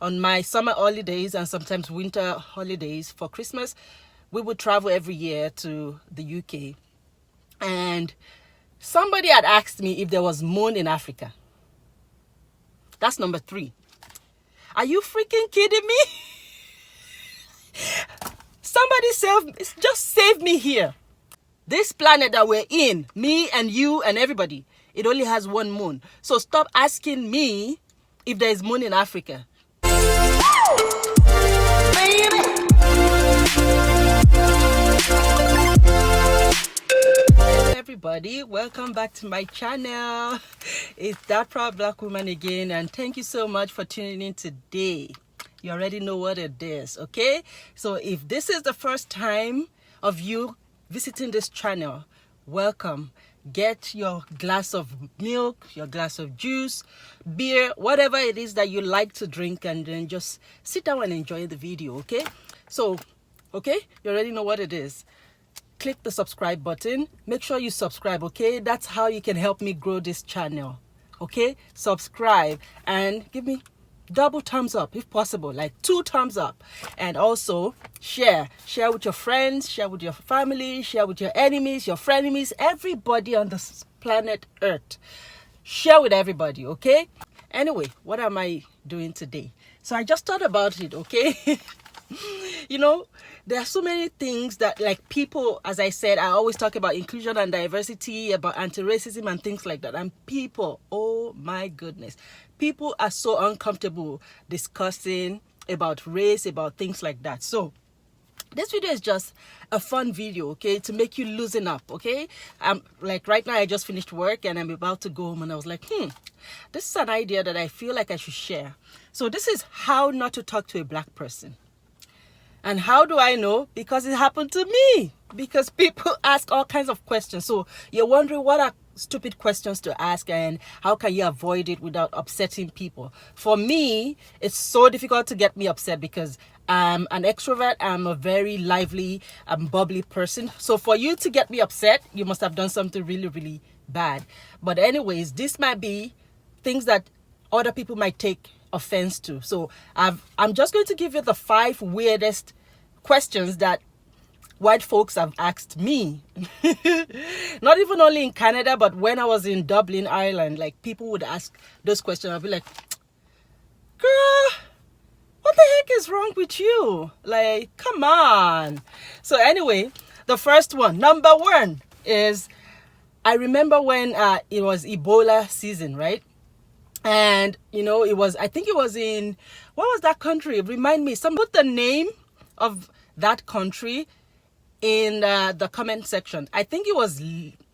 on my summer holidays and sometimes winter holidays for Christmas, we would travel every year to the UK. And somebody had asked me if there was moon in Africa. That's number 3. Are you freaking kidding me? Somebody just save me here. This planet that we're in, me and you and everybody, it only has one moon. So stop asking me if there is moon in Africa. Hello everybody, welcome back to my channel. It's That Proud Black Woman again, and thank you so much for tuning in today. You already know what it is, okay? So if this is the first time of you visiting this channel, welcome. Get your glass of milk, your glass of juice, beer, whatever it is that you like to drink, and then just sit down and enjoy the video, okay? So, okay, you already know what it is. Click the subscribe button. Make sure you subscribe, okay? That's how you can help me grow this channel, okay? Subscribe and give me double thumbs up if possible, like 2 thumbs up. And also share with your friends, share with your family, share with your enemies, your frenemies, everybody on this planet Earth. Share with everybody, okay? Anyway, what am I doing today? So I just thought about it, okay? You know, there are so many things that, like, people, as I said, I always talk about inclusion and diversity, about anti-racism and things like that. And people, oh my goodness, people are so uncomfortable discussing about race, about things like that. So this video is just a fun video, okay, to make you loosen up, okay? Like right now I just finished work and I'm about to go home, and I was like, this is an idea that I feel like I should share. So this is how not to talk to a black person. And how do I know? Because it happened to me. Because people ask all kinds of questions. So you're wondering what are stupid questions to ask and how can you avoid it without upsetting people. For me, it's so difficult to get me upset because I'm an extrovert. I'm a very lively, bubbly person. So for you to get me upset, you must have done something really, really bad. But anyways, this might be things that other people might take offense to. So I'm just going to give you the 5 weirdest questions that white folks have asked me. Not even only in Canada, but when I was in Dublin, Ireland, like, people would ask those questions. I'd be like, girl, what the heck is wrong with you? Like, come on. So anyway, the first one, number 1, is I remember when it was Ebola season, right? And, you know, I think it was in, what was that country? Remind me. Some put the name of that country in the comment section. I think it was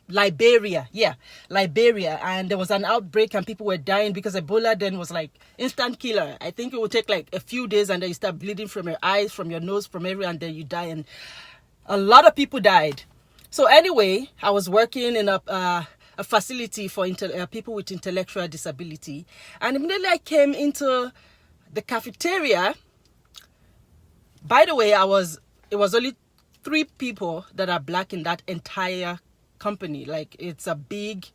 Liberia. Yeah, Liberia. And there was an outbreak and people were dying because Ebola then was like instant killer. I think it would take like a few days and then you start bleeding from your eyes, from your nose, from everywhere, and then you die. And a lot of people died. So anyway, I was working in a facility for people with intellectual disability, and immediately I came into the cafeteria. By the way, it was only 3 people that are black in that entire company. Like, it's a big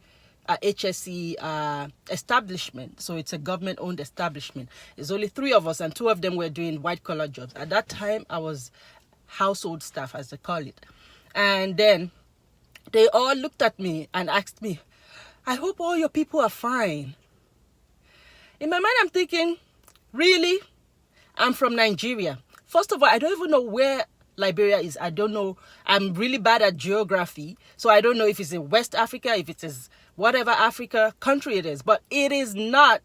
HSE establishment, so it's a government-owned establishment. It's only 3 of us, and 2 of them were doing white-collar jobs. At that time, I was household staff, as they call it. And then they all looked at me and asked me, I hope all your people are fine. In my mind, I'm thinking, really? I'm from Nigeria. First of all, I don't even know where Liberia is. I don't know. I'm really bad at geography. So I don't know if it's in West Africa, if it is whatever Africa country it is. But it is not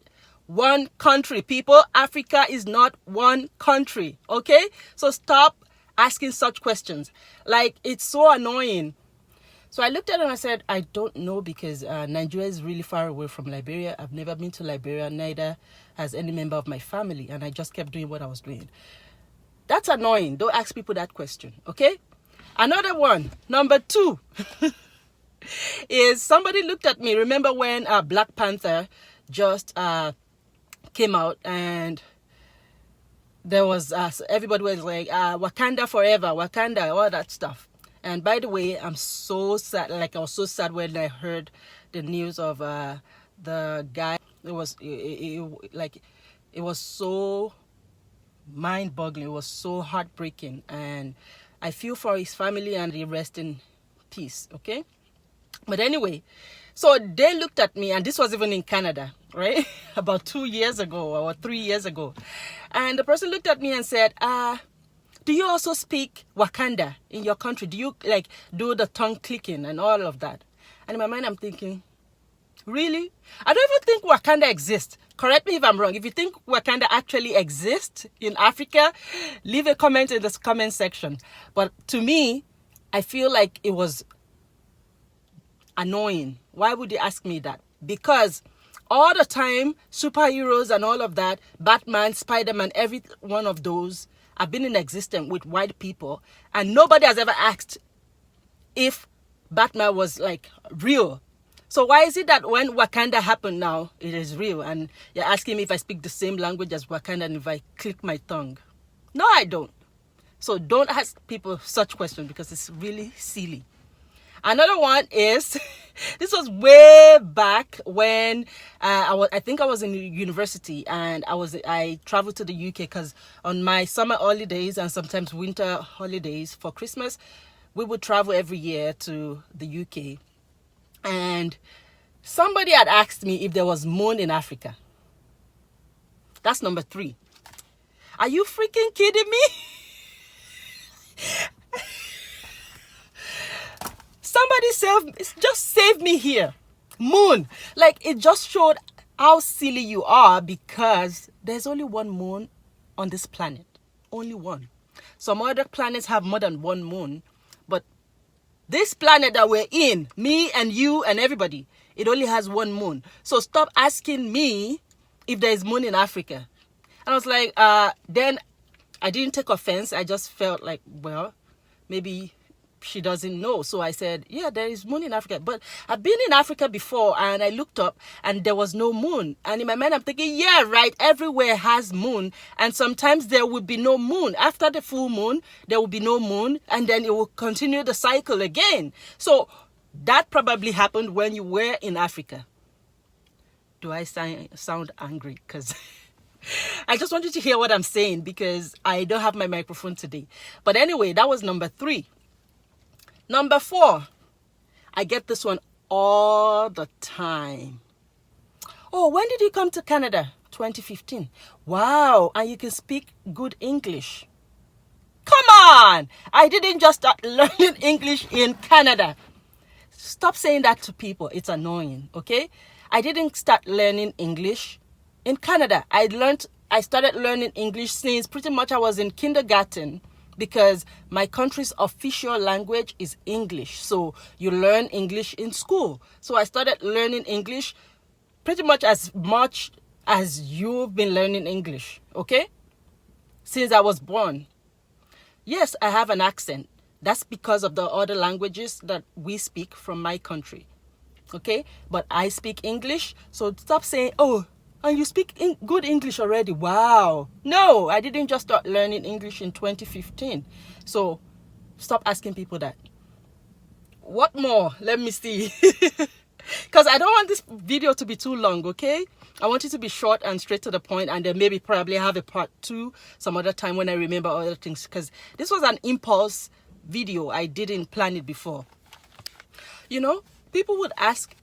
one country, people. Africa is not one country, okay? So stop asking such questions. Like, it's so annoying. So I looked at it and I said, I don't know, because Nigeria is really far away from Liberia. I've never been to Liberia, neither has any member of my family. And I just kept doing what I was doing. That's annoying. Don't ask people that question, okay? Another one, number 2, is somebody looked at me. Remember when Black Panther just came out, and there was, everybody was like, Wakanda forever, Wakanda, all that stuff. And by the way, I'm so sad. Like, I was so sad when I heard the news of the guy. It was so mind-boggling. It was so heartbreaking, and I feel for his family, and he rest in peace. Okay, but anyway, so they looked at me, and this was even in Canada, right? About 2 years ago or 3 years ago, and the person looked at me and said, do you also speak Wakanda in your country? Do you like do the tongue clicking and all of that? And in my mind, I'm thinking, really? I don't even think Wakanda exists. Correct me if I'm wrong. If you think Wakanda actually exists in Africa, leave a comment in this comment section. But to me, I feel like it was annoying. Why would you ask me that? Because all the time, superheroes and all of that, Batman, Spider-Man, every one of those have been in existence with white people, and nobody has ever asked if Batman was like real. So why is it that when Wakanda happened now, it is real, and you're asking me if I speak the same language as Wakanda and if I click my tongue? No, I don't. So don't ask people such questions because it's really silly. Another one is, this was way back when I think I was in university, and I traveled to the UK because on my summer holidays and sometimes winter holidays for Christmas, we would travel every year to the UK. And somebody had asked me if there was moon in Africa. That's number 3. Are you freaking kidding me? Somebody just save me here. Moon. Like, it just showed how silly you are, because there's only one moon on this planet. Only one. Some other planets have more than one moon. But this planet that we're in, me and you and everybody, it only has one moon. So stop asking me if there is moon in Africa. And I was like, then I didn't take offense. I just felt like, well, maybe she doesn't know. So I said, yeah, there is moon in Africa. But I've been in Africa before, and I looked up and there was no moon. And in my mind, I'm thinking, yeah, right, everywhere has moon. And sometimes there will be no moon. After the full moon, there will be no moon. And then it will continue the cycle again. So that probably happened when you were in Africa. Do I sound angry? Because I just want you to hear what I'm saying, because I don't have my microphone today. But anyway, that was number 3. Number 4, I get this one all the time. Oh, when did you come to Canada? 2015. Wow, and you can speak good English. Come on! I didn't just start learning English in Canada. Stop saying that to people. It's annoying, okay? I didn't start learning English in Canada. I started learning English since pretty much I was in kindergarten, because my country's official language is English. So you learn English in school. So I started learning English pretty much as you've been learning English, okay? Since I was born. Yes, I have an accent. That's because of the other languages that we speak from my country, okay? But I speak English, so stop saying, oh, and you speak good English already. Wow. No, I didn't just start learning English in 2015. So stop asking people that. What more? Let me see. Because I don't want this video to be too long, okay? I want it to be short and straight to the point, and then maybe probably have a part 2 some other time when I remember other things. Because this was an impulse video. I didn't plan it before. You know, people would ask,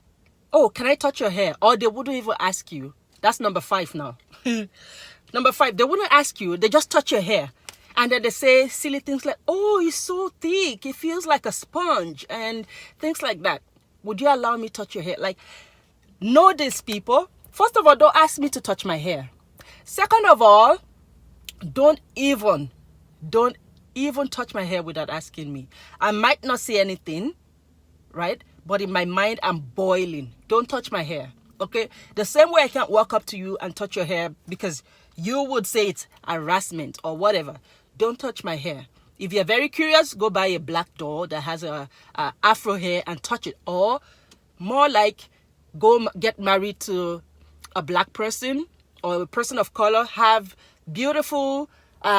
oh, can I touch your hair? Or they wouldn't even ask you. That's number 5 now. Number 5, they wouldn't ask you. They just touch your hair. And then they say silly things like, oh, it's so thick. It feels like a sponge. And things like that. Would you allow me to touch your hair? Like, know this, people. First of all, don't ask me to touch my hair. Second of all, don't even touch my hair without asking me. I might not say anything, right? But in my mind, I'm boiling. Don't touch my hair. Okay, the same way I can't walk up to you and touch your hair because you would say it's harassment or whatever. Don't touch my hair. If you're very curious, go buy a black doll that has a afro hair and touch it. Or more like, go get married to a black person or a person of color, have beautiful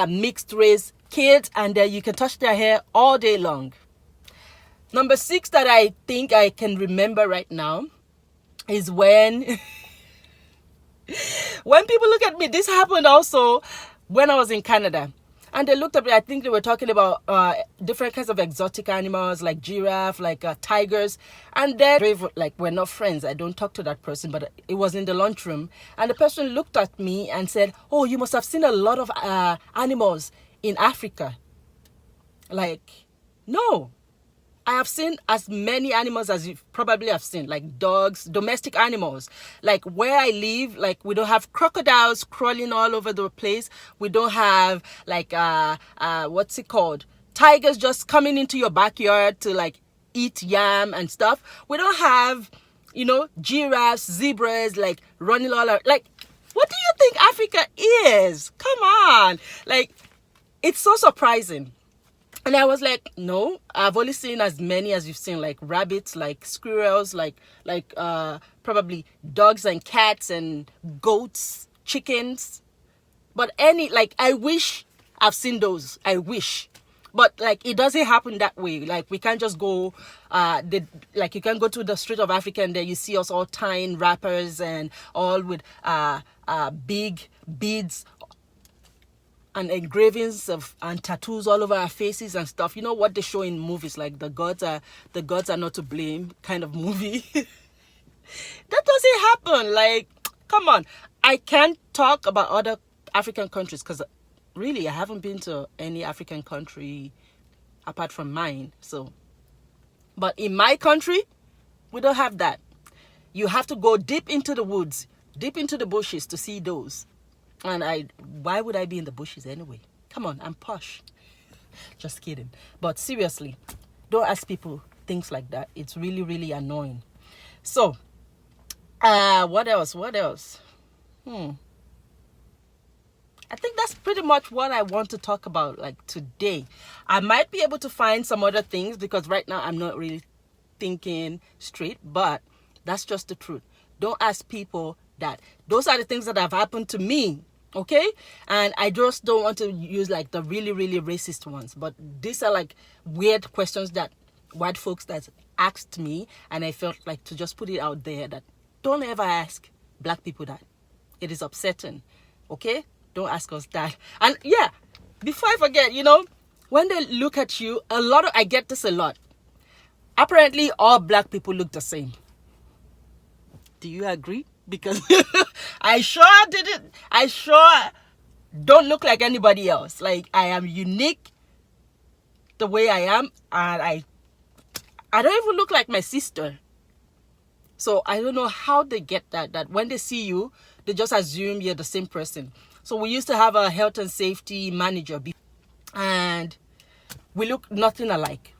mixed race kids, and then you can touch their hair all day long. Number 6 that I think I can remember right now is when people look at me. This happened also when I was in Canada. And they looked up, I think they were talking about different kinds of exotic animals like giraffe, like tigers. And then, like, we're not friends. I don't talk to that person, but it was in the lunchroom. And the person looked at me and said, oh, you must have seen a lot of animals in Africa. Like, no. I have seen as many animals as you probably have seen, like dogs, domestic animals. Like where I live, like we don't have crocodiles crawling all over the place. We don't have like what's it called? Tigers just coming into your backyard to like eat yam and stuff. We don't have, you know, giraffes, zebras like running all around. Like, what do you think Africa is? Come on. Like, it's so surprising. And I was like, no, I've only seen as many as you've seen, like rabbits, like squirrels, like probably dogs and cats and goats, chickens. But I wish I've seen those. I wish. But like, it doesn't happen that way. Like, we can't just go, you can go to the street of Africa and there you see us all tying wrappers and all with big beads and engravings of and tattoos all over our faces and stuff. You know what they show in movies, like the gods are not to blame kind of movie. That doesn't happen. Like, come on. I can't talk about other African countries because really I haven't been to any African country apart from mine. So, but in my country, we don't have that. You have to go deep into the woods, deep into the bushes to see those. And why would I be in the bushes anyway? Come on, I'm posh. Just kidding. But seriously, don't ask people things like that. It's really, really annoying. So, what else? I think that's pretty much what I want to talk about, like, today. I might be able to find some other things because right now I'm not really thinking straight, but that's just the truth. Don't ask people that. Those are the things that have happened to me, okay? And I just don't want to use like the really, really racist ones, but these are like weird questions that white folks that asked me, and I felt like to just put it out there that don't ever ask black people that. It is upsetting, okay? Don't ask us that. And yeah, before I forget, you know, when they look at you, I get this a lot. Apparently all black people look the same. Do you agree? Because I sure don't look like anybody else. Like, I am unique the way I am, and I don't even look like my sister. So I don't know how they get that when they see you, they just assume you're the same person. So we used to have a health and safety manager, and we look nothing alike.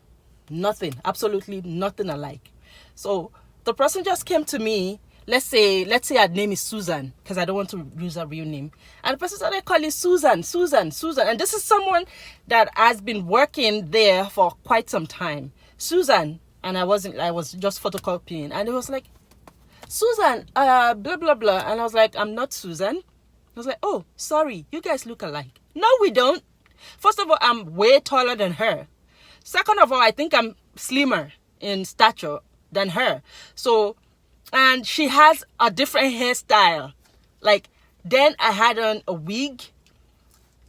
Nothing, absolutely nothing alike. So the person just came to me. Let's say her name is Susan, because I don't want to use her real name. And the person started calling Susan. And this is someone that has been working there for quite some time. Susan. And I was just photocopying. And it was like, Susan, blah, blah, blah. And I was like, I'm not Susan. I was like, oh, sorry, you guys look alike. No, we don't. First of all, I'm way taller than her. Second of all, I think I'm slimmer in stature than her. So, and she has a different hairstyle. Like, then I had on a wig.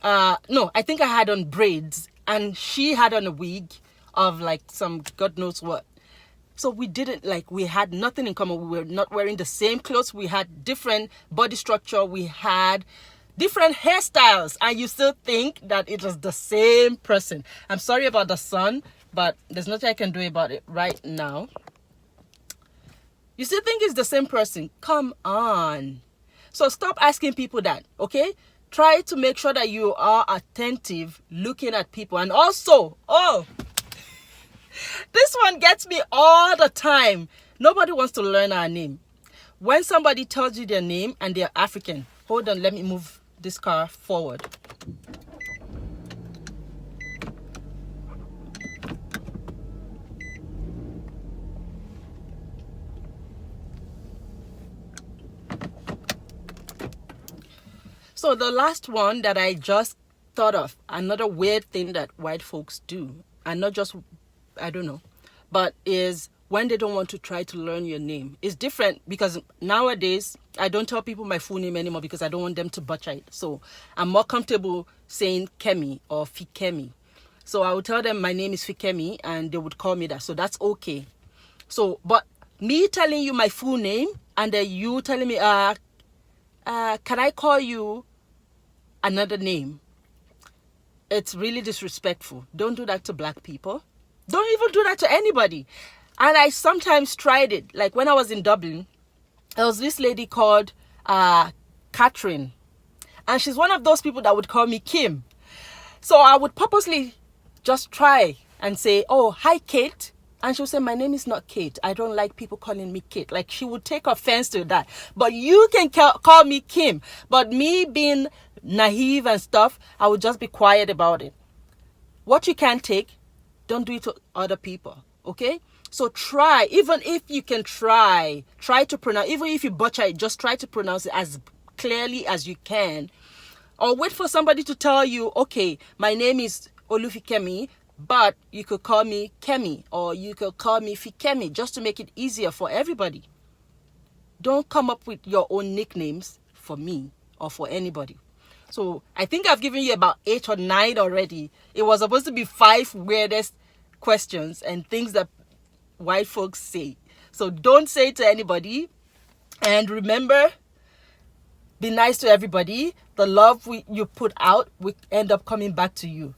No, I think I had on braids. And she had on a wig of like some God knows what. So we had nothing in common. We were not wearing the same clothes. We had different body structure. We had different hairstyles. And you still think that it was the same person. I'm sorry about the sun, but there's nothing I can do about it right now. You still think it's the same person? Come on. So stop asking people that, okay? Try to make sure that you are attentive looking at people. And also, this one gets me all the time. Nobody wants to learn our name. When somebody tells you their name and they're African, hold on, let me move this car forward. So the last one that I just thought of, another weird thing that white folks do, and not just, I don't know, but is when they don't want to try to learn your name. It's different because nowadays I don't tell people my full name anymore because I don't want them to butcher it. So I'm more comfortable saying Kemi or Fikemi. So I would tell them my name is Fikemi and they would call me that. So that's okay. So, but me telling you my full name and then you telling me, can I call you another name? It's really disrespectful. Don't do that to black people. Don't even do that to anybody. And I sometimes tried it. Like when I was in Dublin, there was this lady called Catherine. And she's one of those people that would call me Kim. So I would purposely just try and say, oh, hi, Kate. And she would say, my name is not Kate. I don't like people calling me Kate. Like she would take offense to that. But you can call me Kim. But me being naive and stuff, I would just be quiet about it. What you can't take, don't do it to other people. Okay? So try, even if you can try to pronounce, even if you butcher it, just try to pronounce it as clearly as you can. Or wait for somebody to tell you, okay, my name is Olufikemi, but you could call me Kemi, or you could call me Fikemi, just to make it easier for everybody. Don't come up with your own nicknames for me or for anybody. So I think I've given you about 8 or 9 already. It was supposed to be 5 weirdest questions and things that white folks say. So don't say it to anybody. And remember, be nice to everybody. The love you put out will end up coming back to you.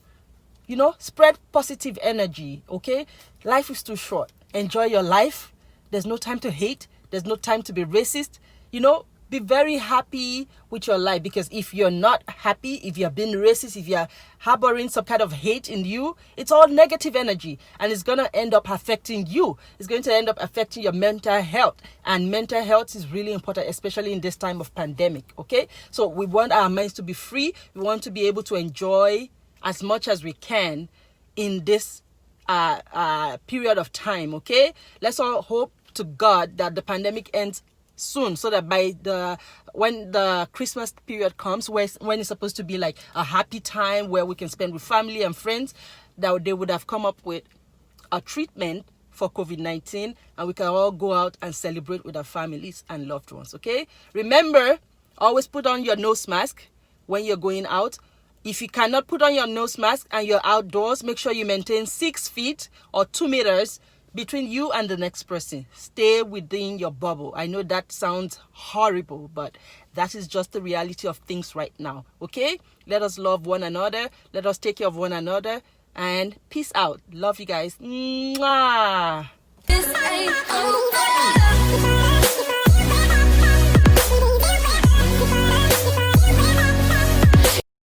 You know, spread positive energy, okay? Life is too short. Enjoy your life. There's no time to hate. There's no time to be racist. You know, be very happy with your life, because if you're not happy, if you're being racist, if you're harboring some kind of hate in you, it's all negative energy and it's going to end up affecting you. It's going to end up affecting your mental health, and mental health is really important, especially in this time of pandemic, okay? So we want our minds to be free. We want to be able to enjoy as much as we can in this period of time, okay? Let's all hope to God that the pandemic ends soon, so that when the Christmas period comes, when it's supposed to be like a happy time where we can spend with family and friends, that they would have come up with a treatment for COVID-19 and we can all go out and celebrate with our families and loved ones, okay? Remember, always put on your nose mask when you're going out. If you cannot put on your nose mask and you're outdoors, make sure you maintain 6 feet or 2 meters between you and the next person. Stay within your bubble. I know that sounds horrible, but that is just the reality of things right now, okay? Let us love one another. Let us take care of one another. And peace out. Love you guys. Mwah.